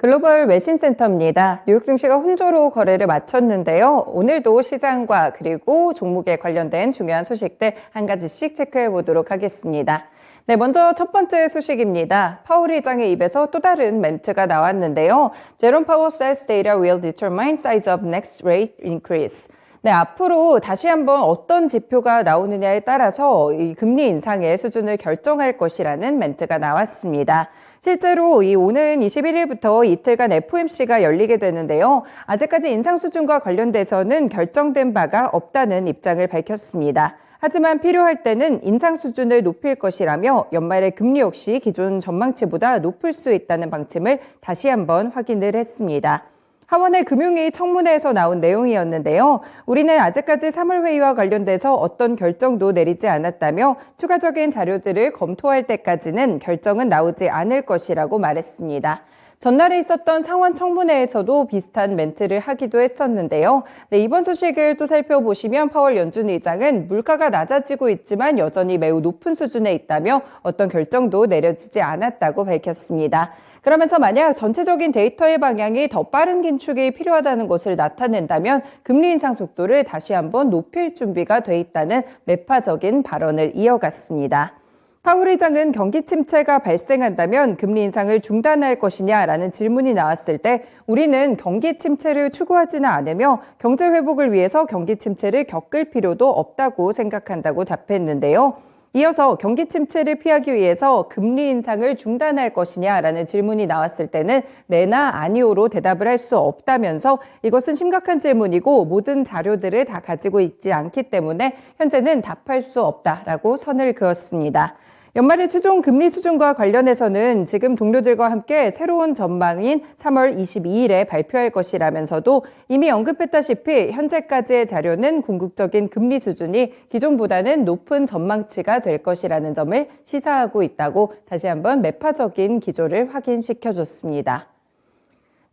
글로벌 외신센터입니다. 뉴욕 증시가 혼조로 거래를 마쳤는데요. 오늘도 시장과 그리고 종목에 관련된 중요한 소식들 한 가지씩 체크해 보도록 하겠습니다. 네, 먼저 첫 번째 소식입니다. 파월 의장의 입에서 또 다른 멘트가 나왔는데요. Jerome Powell says data will determine size of next rate increase. 네, 앞으로 다시 한번 어떤 지표가 나오느냐에 따라서 이 금리 인상의 수준을 결정할 것이라는 멘트가 나왔습니다. 실제로 오는 21일부터 이틀간 FOMC가 열리게 되는데요. 아직까지 인상 수준과 관련돼서는 결정된 바가 없다는 입장을 밝혔습니다. 하지만 필요할 때는 인상 수준을 높일 것이라며 연말에 금리 역시 기존 전망치보다 높을 수 있다는 방침을 다시 한번 확인을 했습니다. 하원의 금융위 청문회에서 나온 내용이었는데요. 우리는 아직까지 3월 회의와 관련돼서 어떤 결정도 내리지 않았다며 추가적인 자료들을 검토할 때까지는 결정은 나오지 않을 것이라고 말했습니다. 전날에 있었던 상원 청문회에서도 비슷한 멘트를 하기도 했었는데요. 네, 이번 소식을 또 살펴보시면 파월 연준 의장은 물가가 낮아지고 있지만 여전히 매우 높은 수준에 있다며 어떤 결정도 내려지지 않았다고 밝혔습니다. 그러면서 만약 전체적인 데이터의 방향이 더 빠른 긴축이 필요하다는 것을 나타낸다면 금리 인상 속도를 다시 한번 높일 준비가 돼 있다는 매파적인 발언을 이어갔습니다. 파월 의장은 경기 침체가 발생한다면 금리 인상을 중단할 것이냐라는 질문이 나왔을 때 우리는 경기 침체를 추구하지는 않으며 경제 회복을 위해서 경기 침체를 겪을 필요도 없다고 생각한다고 답했는데요. 이어서 경기 침체를 피하기 위해서 금리 인상을 중단할 것이냐라는 질문이 나왔을 때는 네나 아니오로 대답을 할 수 없다면서 이것은 심각한 질문이고 모든 자료들을 다 가지고 있지 않기 때문에 현재는 답할 수 없다라고 선을 그었습니다. 연말의 최종 금리 수준과 관련해서는 지금 동료들과 함께 새로운 전망인 3월 22일에 발표할 것이라면서도 이미 언급했다시피 현재까지의 자료는 궁극적인 금리 수준이 기존보다는 높은 전망치가 될 것이라는 점을 시사하고 있다고 다시 한번 매파적인 기조를 확인시켜줬습니다.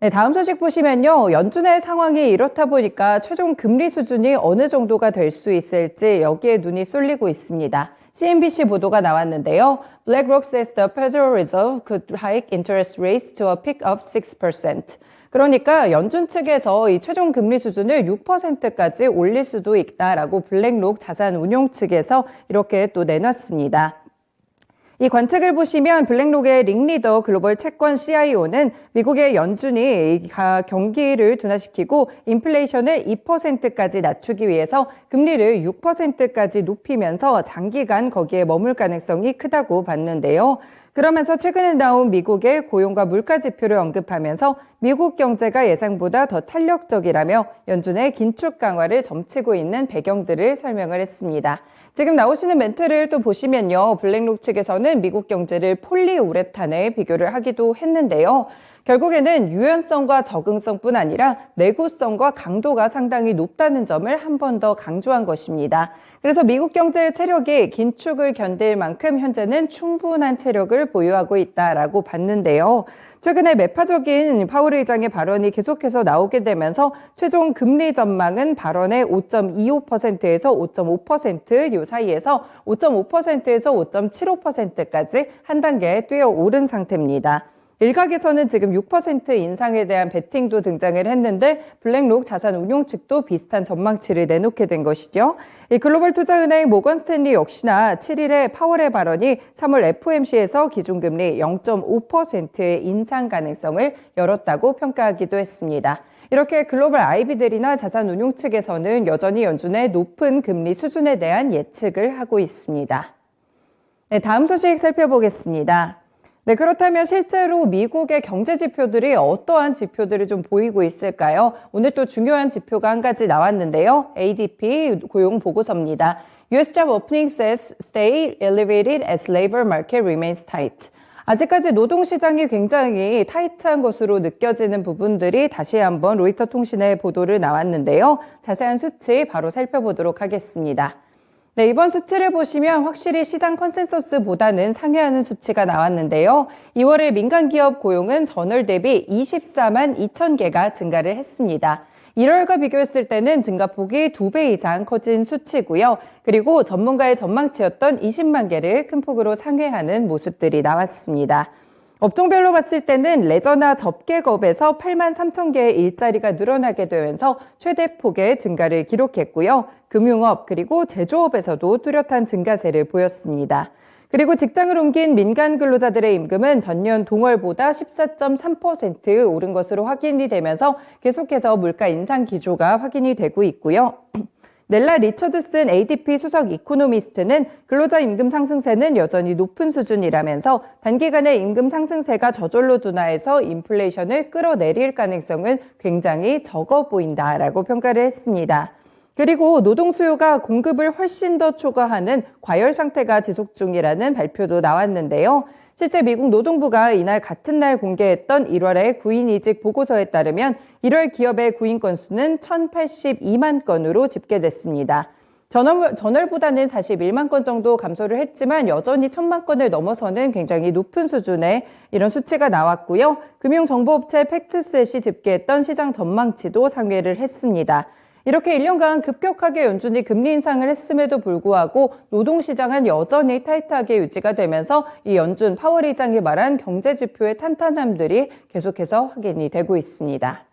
네, 다음 소식 보시면요. 연준의 상황이 이렇다 보니까 최종 금리 수준이 어느 정도가 될 수 있을지 여기에 눈이 쏠리고 있습니다. CNBC 보도가 나왔는데요. BlackRock says the Federal Reserve could hike interest rates to a peak of 6%. 그러니까 연준 측에서 이 최종 금리 수준을 6%까지 올릴 수도 있다라고 블랙록 자산운용 측에서 이렇게 또 내놨습니다. 이 관측을 보시면 블랙록의 링리더 글로벌 채권 CIO는 미국의 연준이 경기를 둔화시키고 인플레이션을 2%까지 낮추기 위해서 금리를 6%까지 높이면서 장기간 거기에 머물 가능성이 크다고 봤는데요. 그러면서 최근에 나온 미국의 고용과 물가 지표를 언급하면서 미국 경제가 예상보다 더 탄력적이라며 연준의 긴축 강화를 점치고 있는 배경들을 설명을 했습니다. 지금 나오시는 멘트를 또 보시면요. 블랙록 측에서는 미국 경제를 폴리우레탄에 비교를 하기도 했는데요. 결국에는 유연성과 적응성뿐 아니라 내구성과 강도가 상당히 높다는 점을 한 번 더 강조한 것입니다. 그래서 미국 경제의 체력이 긴축을 견딜 만큼 현재는 충분한 체력을 보유하고 있다라고 봤는데요. 최근에 매파적인 파월 의장의 발언이 계속해서 나오게 되면서 최종 금리 전망은 발언의 5.25%에서 5.5% 요 사이에서 5.5%에서 5.75%까지 한 단계 뛰어오른 상태입니다. 일각에서는 지금 6% 인상에 대한 베팅도 등장을 했는데 블랙록 자산운용 측도 비슷한 전망치를 내놓게 된 것이죠. 이 글로벌 투자은행 모건 스탠리 역시나 7일에 파월의 발언이 3월 FOMC에서 기준금리 0.5%의 인상 가능성을 열었다고 평가하기도 했습니다. 이렇게 글로벌 IB들이나 자산운용 측에서는 여전히 연준의 높은 금리 수준에 대한 예측을 하고 있습니다. 네, 다음 소식 살펴보겠습니다. 네, 그렇다면 실제로 미국의 경제 지표들이 어떠한 지표들을 좀 보이고 있을까요? 오늘 또 중요한 지표가 한 가지 나왔는데요. ADP 고용 보고서입니다. US job openings stay elevated as labor market remains tight. 아직까지 노동시장이 굉장히 타이트한 것으로 느껴지는 부분들이 다시 한번 로이터 통신의 보도를 나왔는데요. 자세한 수치 바로 살펴보도록 하겠습니다. 네, 이번 수치를 보시면 확실히 시장 컨센서스보다는 상회하는 수치가 나왔는데요. 2월의 민간기업 고용은 전월 대비 24만 2천 개가 증가를 했습니다. 1월과 비교했을 때는 증가폭이 2배 이상 커진 수치고요. 그리고 전문가의 전망치였던 20만 개를 큰 폭으로 상회하는 모습들이 나왔습니다. 업종별로 봤을 때는 레저나 접객업에서 8만 3천 개의 일자리가 늘어나게 되면서 최대 폭의 증가를 기록했고요. 금융업 그리고 제조업에서도 뚜렷한 증가세를 보였습니다. 그리고 직장을 옮긴 민간 근로자들의 임금은 전년 동월보다 14.3% 오른 것으로 확인이 되면서 계속해서 물가 인상 기조가 확인이 되고 있고요. 넬라 리처드슨 ADP 수석 이코노미스트는 근로자 임금 상승세는 여전히 높은 수준이라면서 단기간에 임금 상승세가 저절로 둔화해서 인플레이션을 끌어내릴 가능성은 굉장히 적어 보인다라고 평가를 했습니다. 그리고 노동 수요가 공급을 훨씬 더 초과하는 과열 상태가 지속 중이라는 발표도 나왔는데요. 실제 미국 노동부가 이날 같은 날 공개했던 1월의 구인 이직 보고서에 따르면 1월 기업의 구인 건수는 1,082만 건으로 집계됐습니다. 전월보다는 41만 건 정도 감소를 했지만 여전히 1,000만 건을 넘어서는 굉장히 높은 수준의 이런 수치가 나왔고요. 금융정보업체 팩트셋이 집계했던 시장 전망치도 상회를 했습니다. 이렇게 1년간 급격하게 연준이 금리 인상을 했음에도 불구하고 노동시장은 여전히 타이트하게 유지가 되면서 이 연준 파월 의장이 말한 경제지표의 탄탄함들이 계속해서 확인이 되고 있습니다.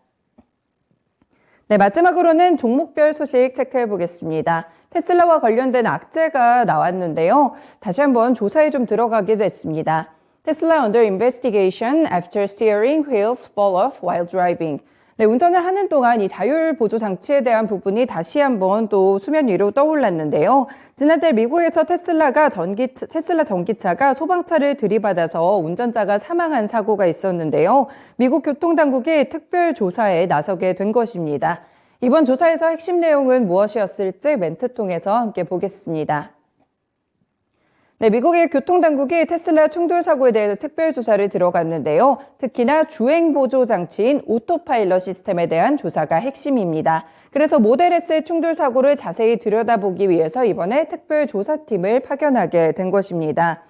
네, 마지막으로는 종목별 소식 체크해 보겠습니다. 테슬라와 관련된 악재가 나왔는데요. 다시 한번 조사에 좀 들어가게 됐습니다. 테슬라 under investigation after steering wheels fall off while driving. 네, 운전을 하는 동안 이 자율 보조 장치에 대한 부분이 다시 한번 또 수면 위로 떠올랐는데요. 지난달 미국에서 테슬라 전기차가 소방차를 들이받아서 운전자가 사망한 사고가 있었는데요. 미국 교통당국이 특별 조사에 나서게 된 것입니다. 이번 조사에서 핵심 내용은 무엇이었을지 멘트 통해서 함께 보겠습니다. 네, 미국의 교통당국이 테슬라 충돌 사고에 대해서 특별조사를 들어갔는데요. 특히나 주행보조 장치인 오토파일럿 시스템에 대한 조사가 핵심입니다. 그래서 모델 S의 충돌 사고를 자세히 들여다보기 위해서 이번에 특별조사팀을 파견하게 된 것입니다.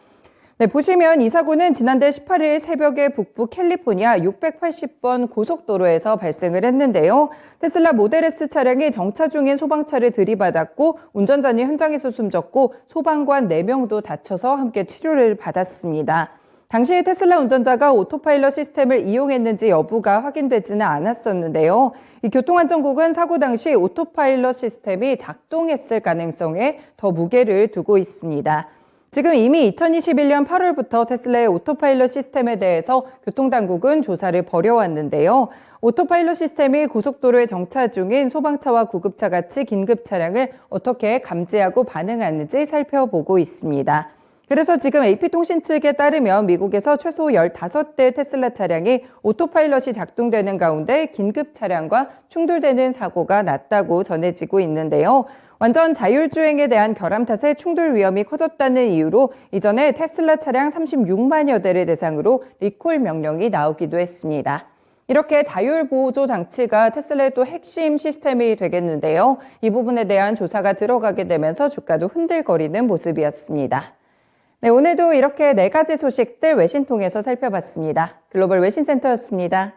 네, 보시면 이 사고는 지난달 18일 새벽에 북부 캘리포니아 680번 고속도로에서 발생을 했는데요. 테슬라 모델 S 차량이 정차 중인 소방차를 들이받았고 운전자는 현장에서 숨졌고 소방관 4명도 다쳐서 함께 치료를 받았습니다. 당시 테슬라 운전자가 오토파일럿 시스템을 이용했는지 여부가 확인되지는 않았었는데요. 이 교통안전국은 사고 당시 오토파일럿 시스템이 작동했을 가능성에 더 무게를 두고 있습니다. 지금 이미 2021년 8월부터 테슬라의 오토파일럿 시스템에 대해서 교통당국은 조사를 벌여왔는데요. 오토파일럿 시스템이 고속도로에 정차 중인 소방차와 구급차 같이 긴급 차량을 어떻게 감지하고 반응하는지 살펴보고 있습니다. 그래서 지금 AP통신 측에 따르면 미국에서 최소 15대 테슬라 차량이 오토파일럿이 작동되는 가운데 긴급 차량과 충돌되는 사고가 났다고 전해지고 있는데요. 완전 자율주행에 대한 결함 탓에 충돌 위험이 커졌다는 이유로 이전에 테슬라 차량 36만여 대를 대상으로 리콜 명령이 나오기도 했습니다. 이렇게 자율보조 장치가 테슬라의 또 핵심 시스템이 되겠는데요. 이 부분에 대한 조사가 들어가게 되면서 주가도 흔들거리는 모습이었습니다. 네, 오늘도 이렇게 4가지 소식들 외신 통해서 살펴봤습니다. 글로벌 외신센터였습니다.